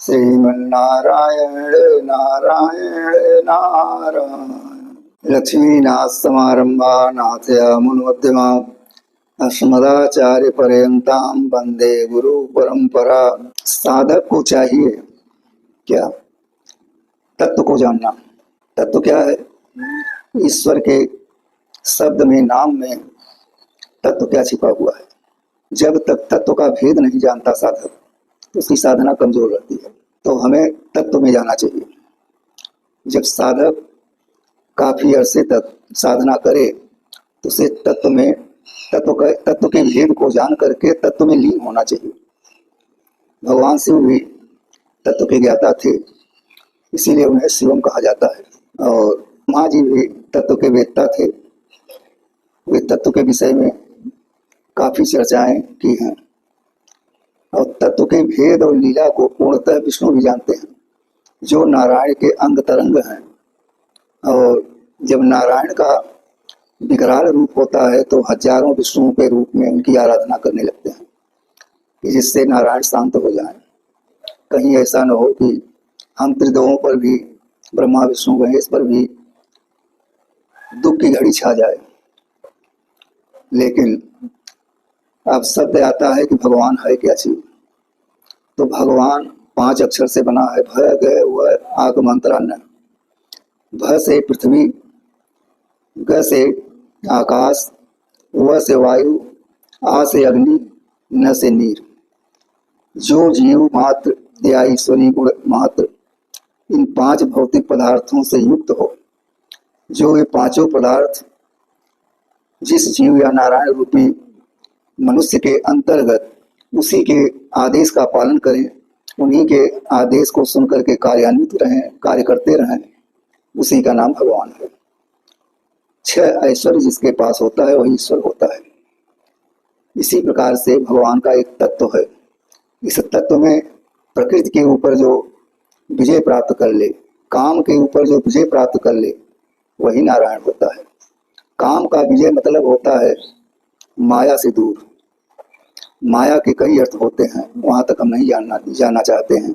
श्रीमन्नारायण नारायण नारायण। लक्ष्मीनाथ समारंभा नाथयामुनमध्यमा अस्मदाचार्य पर्यंताम वंदे गुरु परंपरा। साधक को चाहिए क्या? तत्व को जानना। तत्व क्या है? ईश्वर के शब्द में, नाम में तत्व क्या छिपा हुआ है। जब तक तत्व का भेद नहीं जानता साधक, तो उसकी साधना कमजोर रहती है। तो हमें तत्व में जाना चाहिए। जब साधक काफी अरसे तक साधना करे तो उसे तत्व के भेद को जान करके तत्व में लीन होना चाहिए। भगवान शिव भी तत्व के ज्ञाता थे, इसीलिए उन्हें शिवम कहा जाता है। और माँ जी भी तत्व के वेत्ता थे। वे तत्व के विषय में काफी चर्चाएं की हैं और तत्व के भेद और लीला को पूर्णतः विष्णु भी जानते हैं, जो नारायण के अंग तरंग हैं। और जब नारायण का विकराल रूप होता है तो हजारों विष्णुओं के रूप में उनकी आराधना करने लगते हैं कि जिससे नारायण शांत हो जाएं। कहीं ऐसा न हो कि हम त्रिदेवों पर भी, ब्रह्मा विष्णु महेश पर भी दुख की घड़ी छा जाए। लेकिन अब शब्द आता है कि भगवान है क्या चीज। तो भगवान 5 अक्षर से बना है। भ ग व आगमंत्रान्न। भ से पृथ्वी, ग से आकाश, व से वायु, आ से अग्नि, न से नीर। जो जीव मात्र या ईश्वरी गुण मात्र इन 5 भौतिक पदार्थों से युक्त हो, जो ये पांचों पदार्थ जिस जीव या नारायण रूपी मनुष्य के अंतर्गत उसी के आदेश का पालन करें, उन्हीं के आदेश को सुनकर के कार्यान्वित रहें, कार्य करते रहें, उसी का नाम भगवान है। 6 ऐश्वर्य जिसके पास होता है वही ईश्वर होता है। इसी प्रकार से भगवान का एक तत्व है। इस तत्व में प्रकृति के ऊपर जो विजय प्राप्त कर ले, काम के ऊपर जो विजय प्राप्त कर ले, वही नारायण होता है। काम का विजय मतलब होता है माया से दूर। माया के कई अर्थ होते हैं, वहां तक हम नहीं जानना चाहते हैं।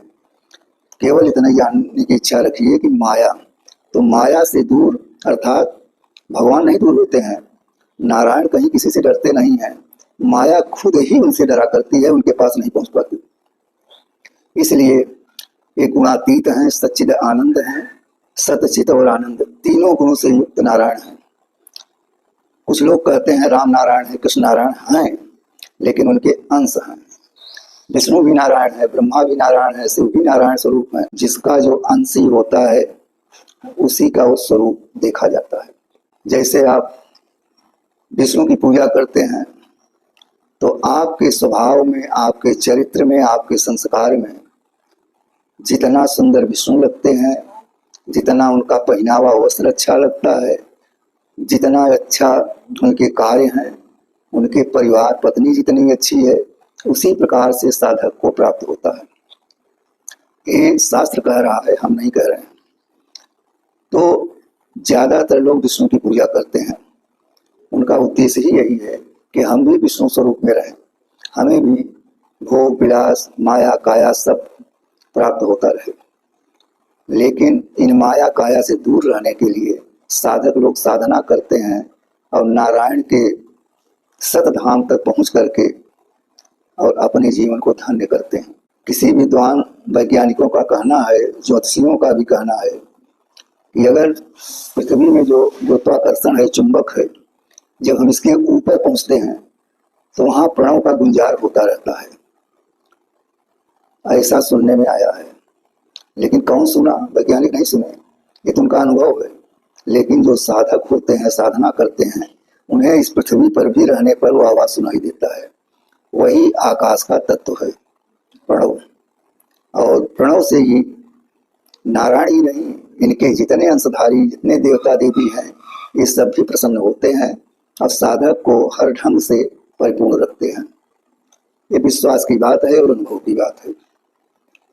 केवल इतना जानने की इच्छा रखिए कि माया, तो माया से दूर अर्थात भगवान नहीं दूर होते हैं। नारायण कहीं किसी से डरते नहीं हैं। माया खुद ही उनसे डरा करती है, उनके पास नहीं पहुंच पाती। इसलिए एक गुणातीत हैं, सच्चिद आनंद हैं, सतचित और आनंद, तीनों गुणों से युक्त नारायण हैं। कुछ लोग कहते हैं राम नारायण है, कृष्ण नारायण हैं, लेकिन उनके अंश हैं। विष्णु भी नारायण है, ब्रह्मा भी नारायण है, शिव भी नारायण स्वरूप है। जिसका जो अंशी होता है उसी का वो स्वरूप देखा जाता है। जैसे आप विष्णु की पूजा करते हैं तो आपके स्वभाव में, आपके चरित्र में, आपके संस्कार में जितना सुंदर विष्णु लगते हैं, जितना उनका पहनावा वस्त्र अच्छा लगता है, जितना अच्छा उनके कार्य हैं, उनके परिवार पत्नी जितनी अच्छी है, उसी प्रकार से साधक को प्राप्त होता है। ये शास्त्र कह रहा है, हम नहीं कह रहे हैं। तो ज्यादातर लोग विष्णु की पूजा करते हैं। उनका उद्देश्य ही यही है कि हम भी विष्णु स्वरूप में रहें, हमें भी भोग विलास, माया काया सब प्राप्त होता रहे। लेकिन इन माया काया से दूर रहने के लिए साधक लोग साधना करते हैं और नारायण के सतधाम तक पहुंच करके और अपने जीवन को धन्य करते हैं। किसी विद्वान वैज्ञानिकों का कहना है, ज्योतिषियों का भी कहना है कि अगर पृथ्वी में जो गुरुत्वाकर्षण है, चुंबक है, जब हम इसके ऊपर पहुंचते हैं तो वहां प्रणव का गुंजार होता रहता है। ऐसा सुनने में आया है, लेकिन कौन सुना? वैज्ञानिक नहीं सुने, ये तो उनका अनुभव है। लेकिन जो साधक होते हैं, साधना करते हैं, उन्हें इस पृथ्वी पर भी रहने पर वो आवाज सुनाई देता है। वही आकाश का तत्व है, प्रणव। और प्रणव से ही नारायण ही नहीं, इनके जितने अंशधारी, जितने देवता देवी हैं, ये सब भी प्रसन्न होते हैं और साधक को हर ढंग से परिपूर्ण रखते हैं। ये विश्वास की बात है और अनुभव की बात है।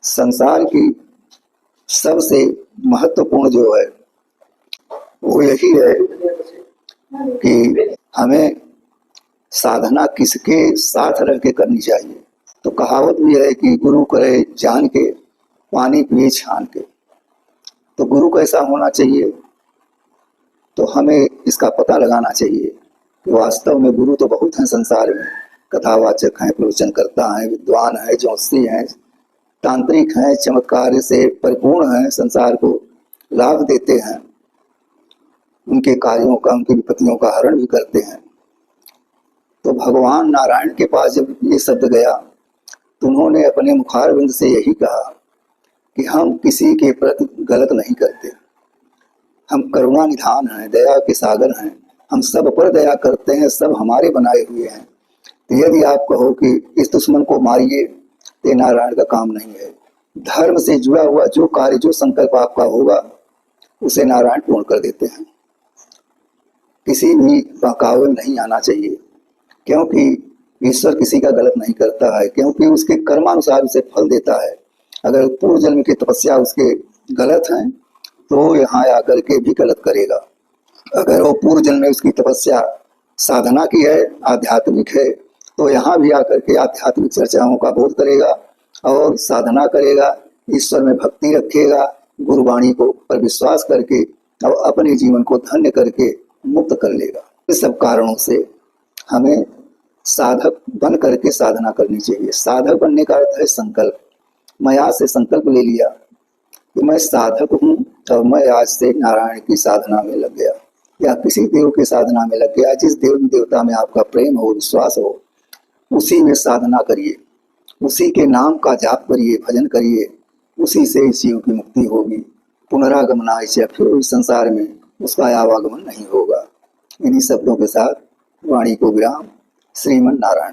संसार की सबसे महत्वपूर्ण जो है वो यही है कि हमें साधना किसके साथ रह के करनी चाहिए। तो कहावत भी है कि गुरु करे जान के, पानी पिए छान के। तो गुरु कैसा होना चाहिए, तो हमें इसका पता लगाना चाहिए कि वास्तव में गुरु तो बहुत हैं संसार में। कथावाचक हैं, प्रवचन करता है, विद्वान है, ज्योतिषी हैं, तांत्रिक हैं, चमत्कार से परिपूर्ण हैं, संसार को लाभ देते हैं, उनके कार्यों का, उनकी विपत्तियों का हरण भी करते हैं। तो भगवान नारायण के पास जब ये शब्द गया तो उन्होंने अपने मुखारविंद से यही कहा कि हम किसी के प्रति गलत नहीं करते, हम करुणा निधान हैं, दया के सागर हैं, हम सब पर दया करते हैं, सब हमारे बनाए हुए हैं। तो यदि आप कहो कि इस दुश्मन को मारिए, तो नारायण का काम नहीं है। धर्म से जुड़ा हुआ जो कार्य, जो संकल्प आपका होगा, उसे नारायण पूर्ण कर देते हैं। किसी भी बहकावे में नहीं आना चाहिए, क्योंकि ईश्वर किसी का गलत नहीं करता है, क्योंकि उसके कर्मानुसार उसे फल देता है। अगर पूर्व जन्म की तपस्या उसके गलत है तो यहाँ आकर के भी गलत करेगा। अगर वो पूर्व जन्म में उसकी तपस्या साधना की है, आध्यात्मिक है, तो यहाँ भी आकर के आध्यात्मिक चर्चाओं का बोध करेगा और साधना करेगा, ईश्वर में भक्ति रखेगा, गुरुवाणी को पर विश्वास करके और अपने जीवन को धन्य करके मुक्त कर लेगा। इस सब कारणों से हमें साधक बन करके साधना करनी चाहिए। साधक बनने का अर्थ है संकल्प। मैं आज से संकल्प ले लिया कि मैं साधक हूँ और मैं आज से नारायण की साधना में लग गया, या किसी देव की साधना में लग गया। जिस देवी देवता में आपका प्रेम हो, विश्वास हो, उसी में साधना करिए, उसी के नाम का जाप करिए, भजन करिए, उसी से इस जीव की मुक्ति होगी। पुनरागमनाय च, फिर इस संसार में उसका आवागमन नहीं होगा। इन्हीं शब्दों के साथ वाणी को विराम। श्रीमन नारायण।